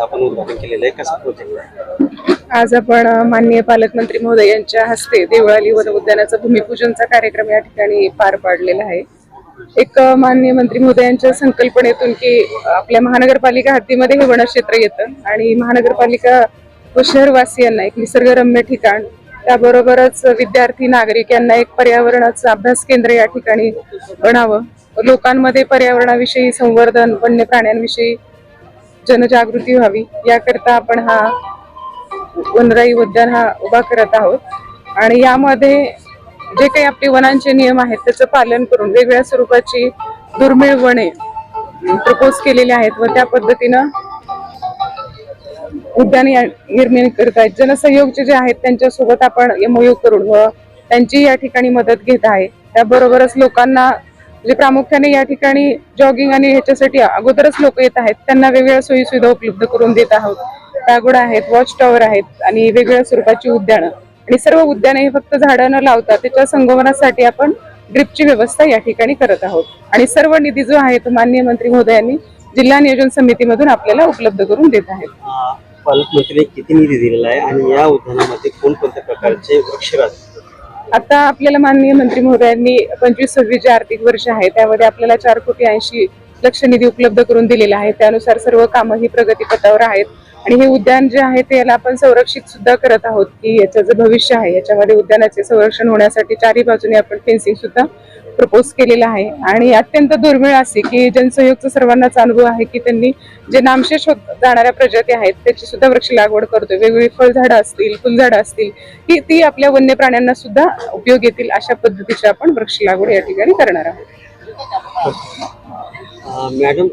आपण उद्घाटन केलेलं आहे. कसं प्रोजेक्ट आहे? आज आपण माननीय पालकमंत्री महोदय यांच्या हस्ते देवळाली वन उद्यानाचा भूमिपूजनचा कार्यक्रम या ठिकाणी पार पाडलेला आहे. एक माननीय मंत्री महोदयांच्या संकल्पनेतून की आपल्या महानगरपालिका हद्दीमध्ये हे वनक्षेत्र येतं आणि महानगरपालिका व शहरवासियांना एक निसर्गरम्य ठिकाण, त्याबरोबरच विद्यार्थी नागरिक यांना एक पर्यावरणाचं अभ्यास केंद्र या ठिकाणी बनावं, लोकांमध्ये पर्यावरणाविषयी संवर्धन, वन्य प्राण्यांविषयी जनजागृती व्हावी याकरता आपण हा वनराई उद्यान हा उभा करत आहोत. आणि यामध्ये जे काही आपले वनांचे नियम आहेत त्याचं पालन करून वेगवेगळ्या स्वरूपाची दुर्मिळ वने प्रपोज केलेली आहेत व त्या पद्धतीनं उद्यान निर्माण करत आहेत. जनसहयोगचे जे आहेत त्यांच्यासोबत आपण MOU करून व त्यांची या ठिकाणी मदत घेत आहे. त्याबरोबरच लोकांना जे प्रामुख्याने या ठिकाणी जॉगिंग आणि ह्याच्यासाठी अगोदरच लोक येत आहेत त्यांना वेगवेगळ्या सोयी सुविधा उपलब्ध करून देत आहोत. पॅगोडा आहेत, वॉच टॉवर आहेत आणि वेगवेगळ्या स्वरूपाची उद्यानं, आणि सर्व उद्याने हे फक्त झाडं न लावता त्याच्या संगोपनासाठी आपण ड्रिपची व्यवस्था या ठिकाणी करत आहोत. आणि सर्व निधी जो आहे तो माननीय मंत्री महोदयांनी जिल्हा नियोजन समितीमधून आपल्याला उपलब्ध करून देत आहेत. पालकमंत्र्यांनी किती निधी दिलेला आहे आणि या उद्यानामध्ये कोणकोणत्या प्रकारचे वृक्ष राहतात? आता आपल्याला माननीय मंत्री महोदयांनी 25-26 जे आर्थिक वर्ष आहे त्यामध्ये आपल्याला 4,80,00,000 निधी उपलब्ध करून दिलेला आहे. त्यानुसार सर्व कामं ही प्रगतीपथावर आहेत. आणि हे उद्यान जे आहे ते याला आपण संरक्षित सुद्धा करत आहोत की याचं जे भविष्य आहे याच्यामध्ये उद्यानाचे संरक्षण होण्यासाठी चारही बाजूने आपण फेन्सिंग सुद्धा प्रपोज केलेलं आहे. आणि अत्यंत दुर्मिळ असे की जनसहयोगचा सर्वांनाच अनुभव आहे की त्यांनी जे नामशेष होत जाणाऱ्या प्रजाती आहेत त्याची सुद्धा वृक्ष लागवड करतोय. वेगवेगळी फळझाडं असतील, फुलझाडं असतील, ती आपल्या वन्य प्राण्यांना सुद्धा उपयोग येतील अशा पद्धतीची आपण वृक्ष लागवड या ठिकाणी करणार आहोत. मॅडम,